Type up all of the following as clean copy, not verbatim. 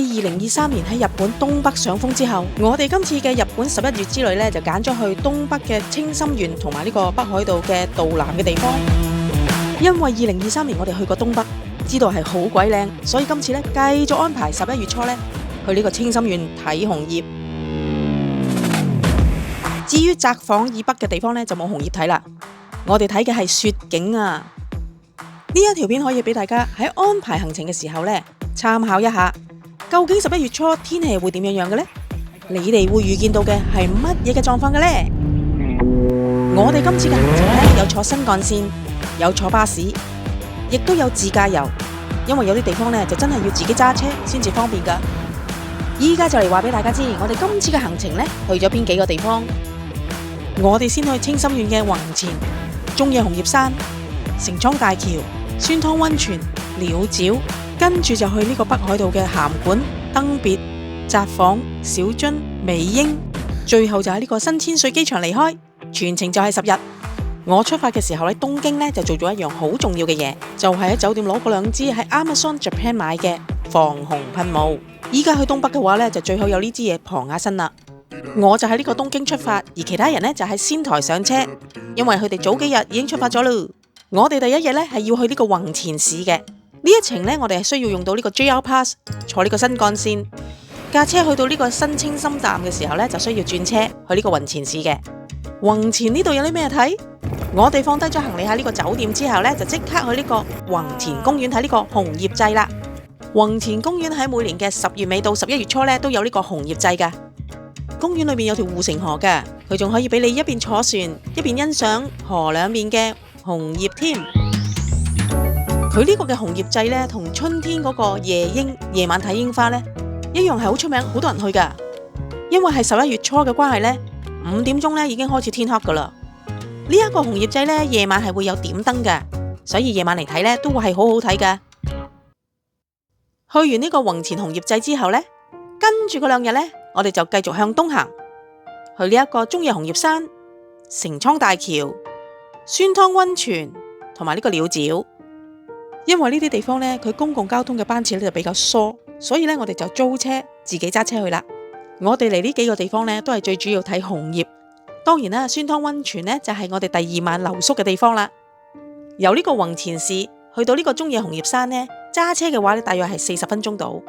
2023年喺日本東北上風之後，我哋今次嘅日本11月之旅呢，就揀咗去東北嘅青森縣同埋呢個北海道嘅道南嘅地方。因為2023年我哋去過東北，知道係好鬼靚，所以今次呢繼續安排11月初呢去呢個青森縣睇紅葉。至於札幌以北嘅地方呢，就冇紅葉睇啦，我哋睇嘅係雪景啊！呢一條片可以俾大家喺安排行程嘅時候呢參考一下，究竟11月初天氣會點樣嘅呢？你哋會預見到嘅係乜嘢嘅狀況嘅呢？我哋今次嘅行程呢，有坐新幹線，有坐巴士，亦都有自駕遊，因為有啲地方呢，就真係要自己揸車先至方便噶。依家就嚟話俾大家知，我哋今次嘅行程呢，去咗邊幾個地方。我哋先去青森縣嘅弘前、中野紅葉山、成倉大橋、酸湯溫泉、鳥沼，跟住就去呢個北海道嘅函館、登別、札幌、小樽、美瑛，最後就喺呢個新千歲機場離開，全程就係10日。我出發嘅時候喺東京呢，就做咗一樣好重要嘅嘢，就係喺酒店攞過2支喺 Amazon Japan 買嘅防紅噴霧。依家去東北嘅話呢，就最好有呢支嘢傍下身啦。我就喺呢個東京出發，而其他人呢，就喺仙台上車，因為佢哋早幾日已經出發咗咯。我哋第一日呢，係要去呢個弘前市嘅，呢一程呢，我哋係需要用到呢個 JR Pass， 坐呢個新幹線，架車去到呢個新青森站嘅時候呢，就需要轉車去呢個弘前市嘅。弘前呢度有啲咩睇？我哋放低咗行李喺呢個酒店之後呢，就即刻去呢個弘前公園睇呢個紅葉祭啦。弘前公園喺每年嘅10月尾到11月初呢，都有呢個紅葉祭噶。公園裏面有條護城河嘅，佢仲可以俾你一邊坐船一邊欣賞河兩面嘅紅葉添。佢呢個嘅紅葉祭呢，同春天嗰個夜櫻夜晚睇櫻花呢，一樣係好出名，好多人去噶。因為係11月初嘅關係呢，5點鐘呢已經開始天黑噶啦。呢一個紅葉祭呢，夜晚係會有點燈嘅，所以夜晚嚟睇呢都會係好好睇噶。去完呢個弘前紅葉祭之後呢，跟住嗰2日呢，我哋就繼續向東行，去呢一個中野紅葉山、成倉大橋、酸湯溫泉同埋呢個鳥沼。因為呢啲地方呢，佢公共交通嘅班次呢就比較疏，所以呢，我哋就租車自己揸車去啦。我哋嚟呢幾個地方呢，都係最主要睇紅葉。當然啦，酸湯溫泉呢，就係我哋第2晚留宿嘅地方啦。由呢個弘前市去到呢個中野紅葉山呢，揸車嘅話呢，大約係40分鐘到。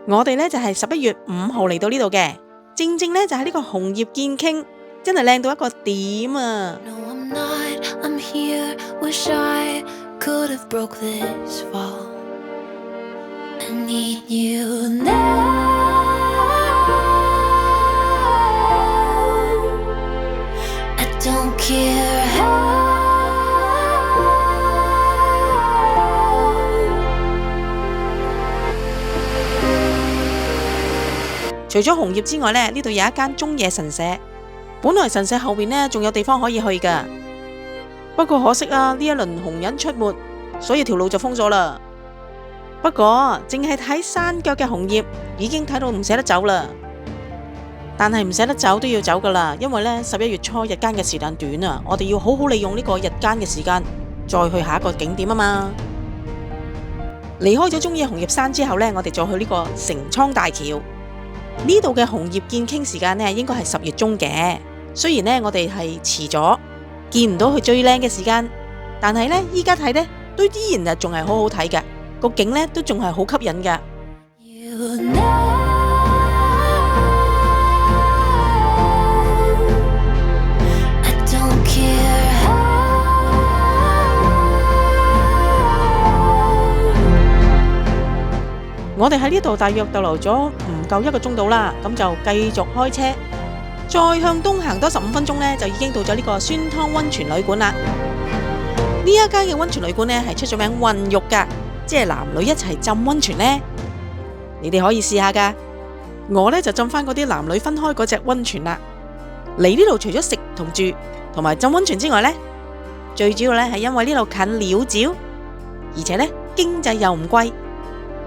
我哋呢，就係11月5號嚟到呢度嘅，正正呢，就係呢個紅葉見傾，真係靚到一個點啊！No, I'm not, I'm here, wish I could have broke this fall. I need you now. I don't care how.除咗紅葉之外呢，呢度有一間中野神社。本來神社後邊呢仲有地方可以去噶，不過可惜啊，呢一輪紅人出沒，所以條路就封咗啦。不過淨係睇山腳嘅紅葉已經睇到唔捨得走啦。但係唔捨得走都要走噶啦，因為呢11月初日間嘅時間短啊，我哋要好好利用呢個日間嘅時間，再去下一個景點啊嘛。離開咗中野紅葉山之後呢，我哋再去呢個成倉大橋。呢度嘅紅葉見傾時間呢，應該係10月中嘅。雖然呢，我哋係遲咗，見唔到佢最靚嘅時間，但係呢，依家睇呢，都依然仲係好好睇嘅，個景呢，都仲係好吸引嘅。我哋喺呢度大約逗留咗唔夠1個鐘度啦，咁就繼續開車，再向東行多15分鐘呢，就已經到咗呢個酸湯溫泉旅館啦。呢一間嘅溫泉旅館呢，係出咗名混浴噶，即係男女一齊浸溫泉呢。你哋可以試下噶。我呢，就浸翻嗰啲男女分開嗰隻溫泉啦。嚟呢度除咗食同住同埋浸溫泉之外呢，最主要呢係因為呢度近鳥沼，而且呢經濟又唔貴。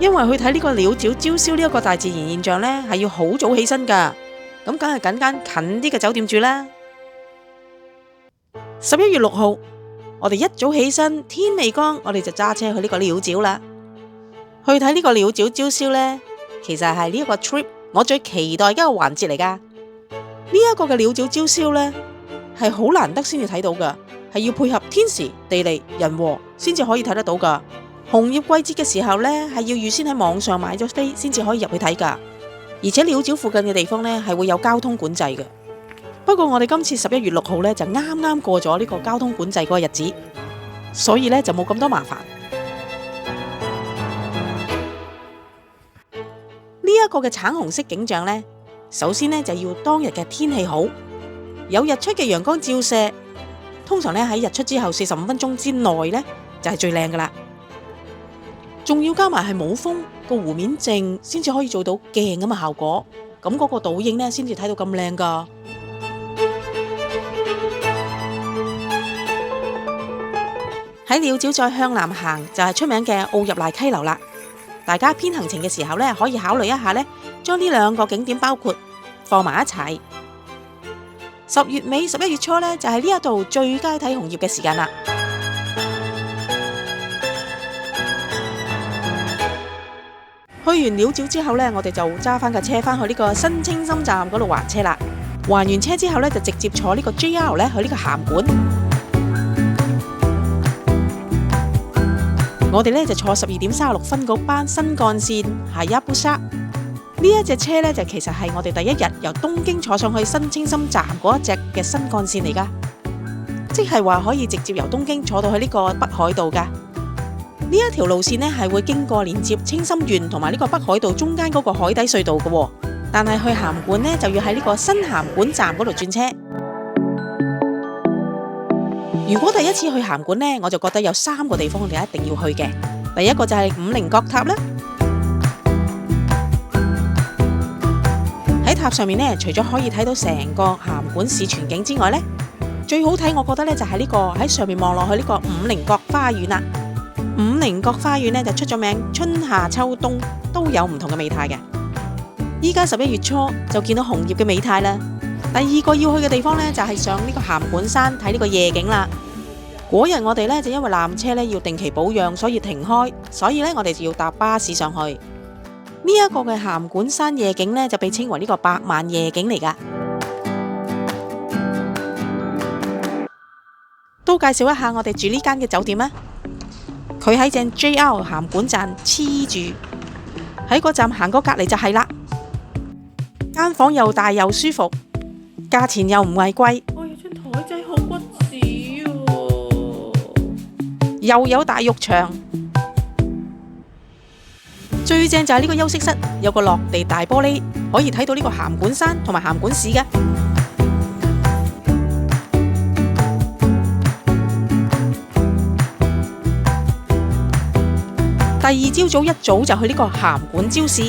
因為去睇呢個鳥沼朝宵呢一個大自然現象呢，係要好早起身噶，咁梗係揀間近啲嘅酒店住啦。11月6號，我哋一早起身，天未光，我哋就揸車去呢個鳥沼啦。去睇呢個鳥沼朝宵呢，其實係呢一個 trip 我最期待嘅一個環節嚟噶。呢一個嘅鳥鳥朝宵呢，係好難得先至睇到噶，係要配合天時地利人和先至可以睇得到噶。紅葉季節嘅時候呢，係要預先喺網上買咗飛先至可以入去睇噶，而且鳥沼附近嘅地方呢，係會有交通管制嘅。不過我哋今次11月6號呢，就啱啱過咗呢個交通管制嗰個日子，所以呢，就冇咁多麻煩。呢一個嘅橙紅色景象呢，首先呢，就要當日嘅天氣好，有日出嘅陽光照射，通常呢，喺日出之後45分鐘之內呢，就係最靚噶啦。仲要加埋係冇風，個湖面靜，先至可以做到鏡咁嘅效果，咁嗰個倒影呢，先至睇到咁靚噶。喺鳥沼再向南行就係出名嘅奧入瀨溪流啦。大家編行程嘅時候呢，可以考慮一下呢，將呢兩個景點包括放埋一齊。10月尾11月初呢，就係呢一度最佳睇紅葉嘅時間啦。去完鳥沼之後呢，我哋就揸翻架車翻去呢個新青森站嗰度還車啦。還完車之後呢，就直接坐呢個 JR 呢去呢個函館。我哋呢就坐12點36分嗰班新幹線係哈亞布沙。呢一隻車呢，就其實係我哋第一日由東京坐上去新青森站嗰一隻嘅新幹線嚟噶，即係話可以直接由東京坐到去呢個北海道噶。呢一條路線呢，係會經過連接青森縣同埋呢個北海道中間嗰個海底隧道嘅，但係去函館呢，就要喺呢個新函館站嗰度轉車。如果第一次去函館呢，我就覺得有3個地方我哋一定要去嘅。第一個就係五稜郭塔啦。喺塔上面呢，除咗可以睇到成個函館市全景之外呢，最好睇我覺得呢，就係呢個喺上面望落去呢個五稜郭花園啦。五稜郭花園呢，就出咗名，春夏秋冬都有唔同嘅美態嘅。依家11月初就見到紅葉嘅美態啦。第二個要去嘅地方呢，就係上呢個函館山睇呢個夜景啦。嗰日我哋呢，就因為纜車呢要定期保養，所以停開，所以呢，我哋就要搭巴士上去。呢一個嘅函館山夜景呢，就被稱為呢個百萬夜景嚟噶。都介紹一下我哋住呢間嘅酒店啦。佢喺正 JR 函館站黐住，喺個站行過隔籬就係啦。間房又大又舒服，價錢又唔係貴。我有張台仔好骨子喎，又有大浴場，最正就係呢個休息室，有個落地大玻璃，可以睇到呢個函館山同埋函館市嘅。第二朝早一早就去呢個函館朝市。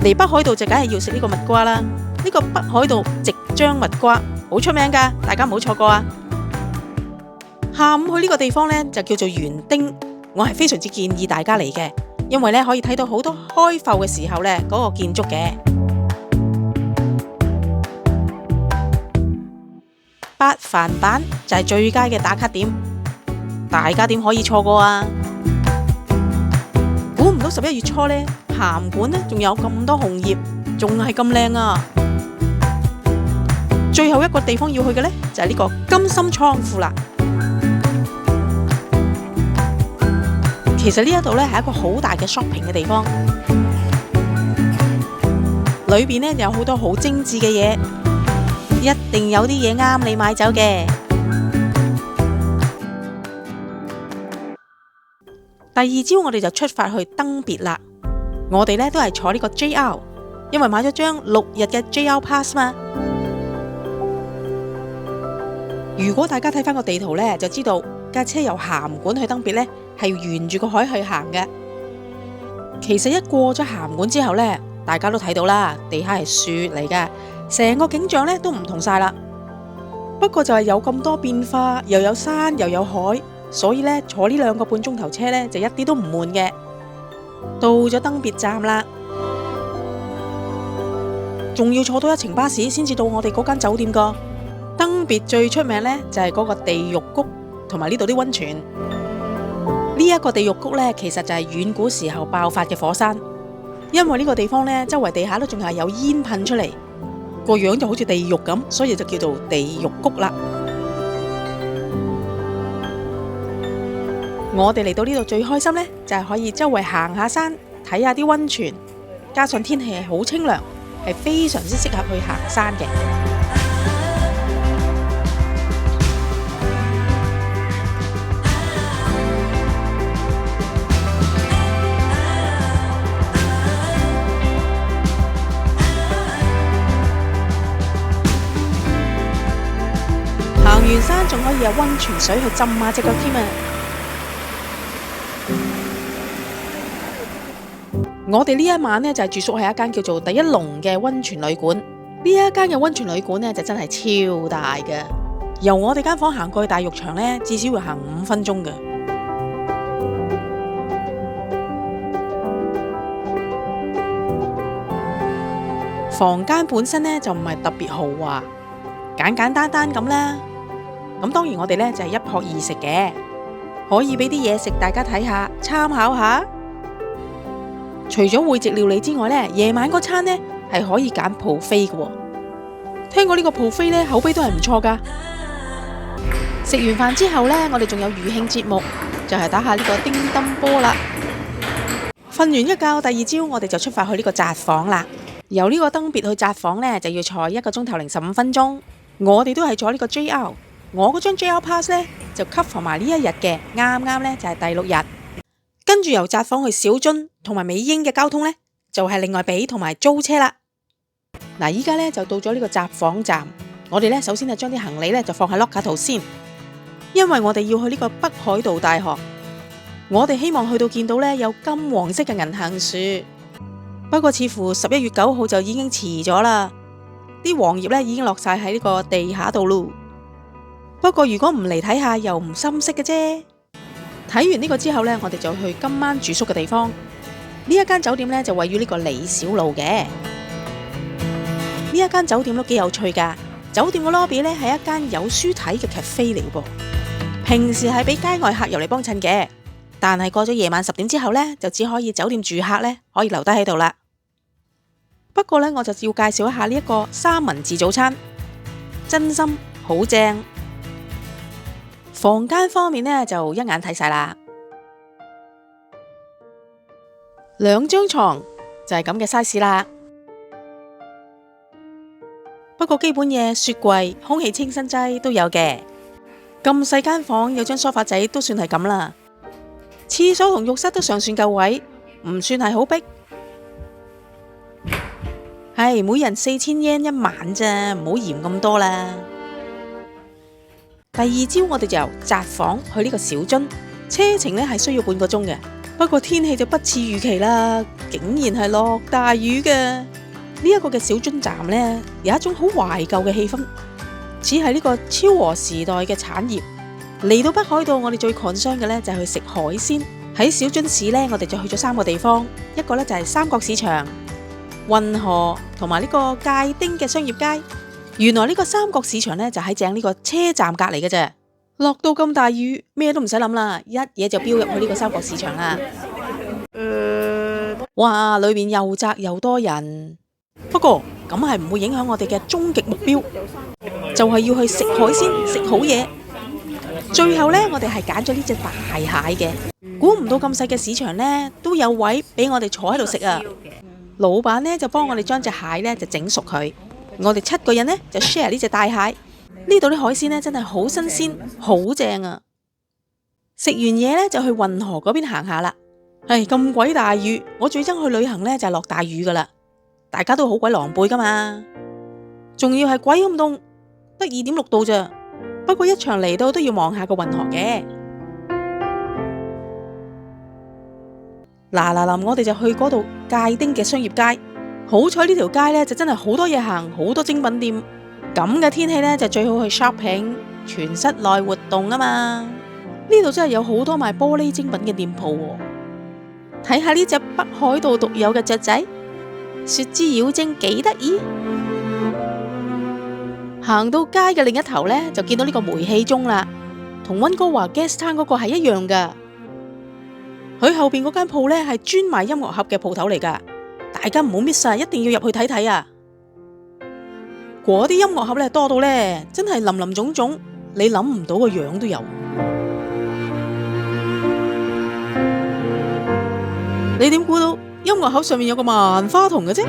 嚟北海道就梗係要食呢個蜜瓜啦。呢個北海道夕張蜜瓜好出名噶，大家唔好錯過啊！下午去呢個地方呢，就叫做園丁，我係非常之建議大家嚟嘅，因為呢可以睇到好多開埠嘅時候呢嗰個建築嘅。八幡坂就係最佳嘅打卡點，大家點可以錯過啊？估唔到11月初呢，函館呢仲有咁多紅葉，仲係咁靚啊！最後一個地方要去嘅呢，就係呢個金森倉庫啦。其實呢一度呢係一個好大嘅 shopping 嘅地方，裏邊呢有好多好精緻嘅嘢。一定有啲嘢啱你買走嘅。第二朝我哋就出發去登別啦。我哋呢都係坐呢個 JR， 因為買咗張6日嘅 JR Pass 嘛。如果大家睇翻個地圖呢，就知道架車由函館去登別呢係要沿住個海去行嘅。其實一過咗函館之後呢，大家都睇到啦，地下係雪嚟㗎。成個景象呢都唔同晒啦，不過就係有咁多變化，又有山又有海，所以呢坐呢2個半鐘頭車呢就一啲都唔悶嘅。到咗登別站啦，仲要坐多1程巴士先至到我哋嗰間酒店噶。登別最出名呢就係嗰個地獄谷同埋呢度啲溫泉。呢呢一個地獄谷呢，其實就係遠古時候爆發嘅火山，因為呢個地方呢，周圍地下都仲係有煙噴出嚟，個樣就好似地獄咁，所以就叫做地獄谷啦。我哋嚟到呢度最開心呢，就係可以周圍行下山，睇下啲溫泉，加上天氣係好清涼，係非常之適合去行山嘅。行完山仲可以有溫泉水去浸下隻腳添啊！我哋呢一晚呢，就係住宿喺一間叫做第一龍嘅溫泉旅館。呢一間嘅溫泉旅館呢，就真係超大嘅，由我哋間房行過去大浴場呢，至少會行5分鐘嘅。房間本身呢，就唔係特別豪華，簡簡單單咁啦。咁當然我哋呢，就係一泊二食嘅，可以俾啲嘢食大家睇下，參考下。除咗會席料理之外呢，夜晚嗰餐呢係可以揀 buffet 嘅。聽過呢個 buffet呢，口碑都係唔錯噶。食完飯之後呢，我哋仲有餘興節目，就係打下呢個乒乓波啦。瞓完一覺，第二朝我哋就出發去呢個札幌啦。由呢個登別去札幌呢，就要坐1個鐘頭零15分鐘。我哋都係坐呢個 JR， 我嗰張 JR Pass 呢，就 cover 埋呢一日嘅，啱啱呢就係第6日。跟住由札幌去小樽同埋美瑛嘅交通呢，就係另外俾同埋租車啦。嗱，依家呢就到咗呢個札幌站，我哋呢首先係將啲行李呢就放喺 locker 度先，因為我哋要去呢個北海道大學。我哋希望去到見到呢有金黃色嘅銀杏樹，不過似乎11月9號就已經遲咗啦，啲黃葉呢已經落晒喺呢個地下度咯。不過如果唔嚟睇下又唔深色嘅啫。睇完呢個之後呢，我哋就去今晚住宿嘅地方。呢一間酒店呢，就位於呢個李小路嘅。呢一間酒店都幾有趣噶。酒店嘅 lobby 呢，係一間有書睇嘅 cafe 嚟噃。平時係俾街外客入嚟幫襯嘅，但係過咗夜晚10點之後呢，就只可以酒店住客呢可以留低喺度啦。不過呢，我就要介紹一下呢一個三文治早餐，真心好正。房間方面呢，就一眼睇晒啦，2張床就係咁嘅 size 啦。不過基本嘢，雪櫃、空氣清新劑都有嘅。咁細間房有張梳化仔都算係咁啦。廁所同浴室都尚算夠位，唔算係好逼。係每人4000 yen 一晚啫，唔好嫌咁多啦。第二朝我哋就由札幌去呢個小樽，車程呢係需要半個鐘嘅。不過天氣就不似預期啦，竟然係落大雨嘅。呢一個嘅小樽站呢，有一種好懷舊嘅氣氛，似係呢個昭和時代嘅產業。嚟到北海道，我哋最 concern 嘅呢就係去食海鮮。喺小樽市呢，我哋就去咗3個地方，一個呢就係三角市場、運河同埋呢個界町嘅商業街。原來呢個三角市場呢，就喺正呢個車站隔籬嘅啫。落到咁大雨，咩都唔使諗啦，一嘢就飆入去呢個三角市場啦。哇，裏面又窄又多人。不過咁係唔會影響我哋嘅終極目標，就係要去食海鮮，食好嘢。最後呢，我哋係揀咗呢隻大蟹嘅。估唔到咁細嘅市場呢，都有位俾我哋坐喺度食啊。老闆呢，就幫我哋將隻蟹呢，就整熟佢。我哋7個人呢，就 share 呢隻大蟹。呢度啲海鮮呢，真係好新鮮，好正啊！食完嘢呢，就去運河嗰邊行下啦。唉，咁鬼大雨，我最憎去旅行呢，就係落大雨噶啦。大家都好鬼狼狽噶嘛，仲要係鬼咁凍，得2.6度咋。不過一場嚟到都要望下個運河嘅。嗱，我哋就去嗰度界町嘅商業街。好彩呢條街呢，就真係好多嘢行，好多精品店。咁嘅天氣呢，就最好去 shopping， 全室內活動啊嘛。呢度真係有好多賣玻璃精品嘅店鋪。睇下呢隻北海道獨有嘅雀仔，雪之妖精幾得意。行到街嘅另一頭呢，就見到呢個煤氣鐘啦，同溫哥華 Gastown 嗰個係一樣噶。佢後邊嗰間鋪呢係專賣音樂盒嘅鋪頭嚟噶，大家唔好 miss 啊，一定要入去睇睇啊！嗰啲音樂盒呢多到呢，真係林林總總，你諗唔到個樣都有。你點估到音樂盒上面有個萬花筒嘅啫？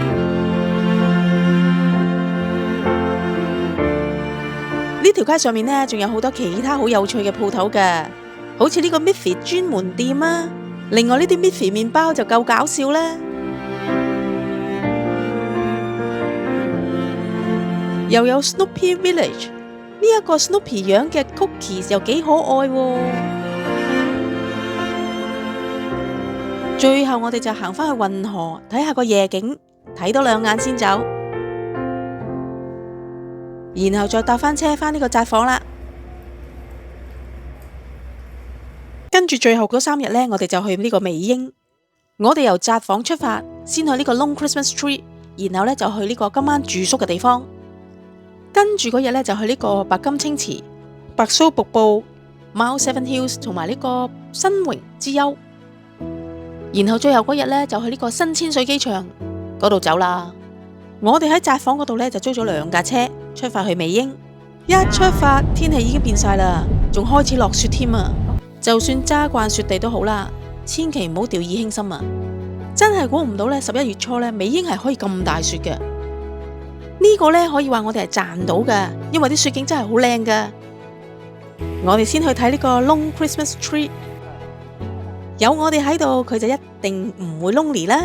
呢條街上面呢，仲有好多其他好有趣嘅鋪頭㗎，好似呢個 Miffy 專門店啊。另外呢啲 Miffy 麵包就夠搞笑啦。又有 Snoopy Village， 呢一個 Snoopy 樣嘅 cookies 又幾可愛喎。最後我哋就行返去運河睇下個夜景，睇多2眼先走。然後再搭返車返呢個札幌啦。跟住最後嗰3日呢，我哋就去呢個美瑛。我哋由札幌出發，先去呢個 Long Christmas Tree， 然後呢就去呢個今晚住宿嘅地方。跟住嗰日呢，就去呢個白金清池、白蘇瀑布、Mount Seven Hills 同埋呢個新榮之丘。然後最後嗰日呢，就去呢個新千歲機場嗰度走啦。我哋喺札幌嗰度呢，就租咗2架車出發去美瑛。一出發天氣已經變晒啦，仲開始落雪添啊！就算揸慣雪地都好啦，千祈唔好掉以輕心啊！真係估唔到呢，11月初呢，美瑛係可以咁大雪嘅。呢個呢，可以話我哋係賺到嘅，因為啲雪景真係好靚噶。我哋先去睇呢個 Long Christmas Tree， 有我哋喺度，佢就一定唔會 lonely 啦。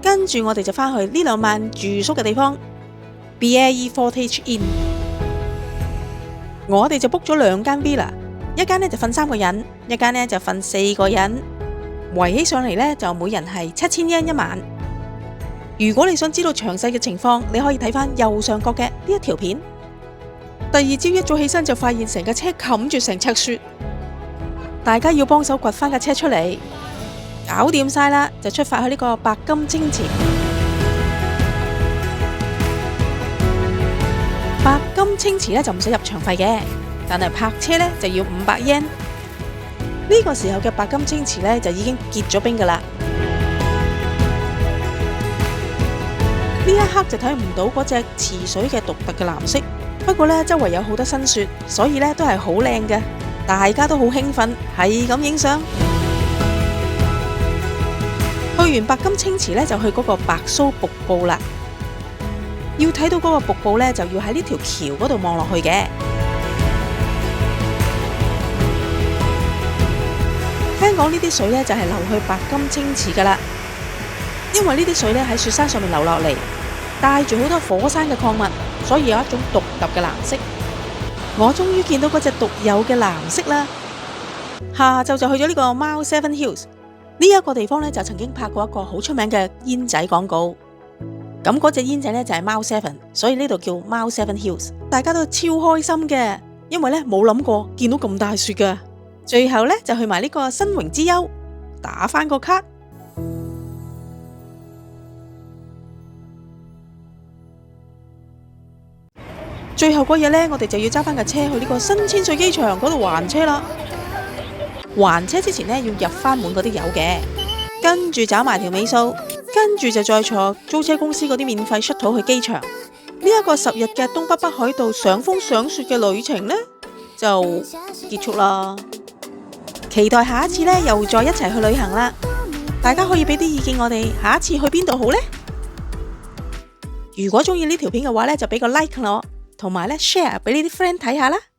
跟住我哋就返去呢2晚住宿嘅地方 BAE Fortage Inn， 我哋就 book 咗2間 villa， 一間呢就瞓3個人，一間呢就瞓4個人，圍起上嚟呢，就每人係7000 yen 1晚。如果你想知道詳細嘅情況，你可以睇返右上角嘅呢一條片。第2朝一早起身就發現成架車冚住成尺雪，大家要幫手掘返架車出嚟。搞掂晒啦，就出發去呢個白金清池。白金清池呢就唔使入場費嘅，但係泊車呢就要500 yen。呢個時候嘅白金清池呢就已經結咗冰噶啦。呢一刻就睇唔到嗰隻池水嘅獨特嘅藍色，不過呢，周圍有好多新雪，所以呢都係好靚嘅，大家都好興奮，係咁影相。去完白金清池呢，就去嗰個白蘇瀑布啦。要睇到嗰個瀑布呢，就要喺呢條橋嗰度望落去嘅。聽講呢啲水呢，就係流去白金清池噶啦。因為呢啲水呢喺雪山上面流落嚟，帶住好多火山嘅礦物，所以有一種獨特嘅藍色。我終於見到嗰隻獨有嘅藍色啦！下晝就去咗呢個 Mount Seven Hills， 呢一個地方呢就曾經拍過一個好出名嘅煙仔廣告。咁嗰隻煙仔呢就係 Mount Seven， 所以呢度叫 Mount Seven Hills。大家都超開心嘅，因為呢冇諗過見到咁大雪㗎。最後呢就去埋呢個新榮之丘，打返個卡。最後嗰日呢，我哋就要揸返架車去呢個新千歲機場嗰度還車啦。還車之前呢，要入返滿嗰啲油嘅，跟住找埋條尾數，跟住就再坐租車公司嗰啲免費 shuttle 去機場。呢一個10日嘅東北北海道賞風賞雪嘅旅程呢，就結束啦。期待下一次呢，又再一齊去旅行啦。大家可以俾啲意見我哋下一次去邊度好呢？如果中意呢條片嘅話呢，就俾個 like 我。同埋咧 share 俾你啲 friend 睇下啦〜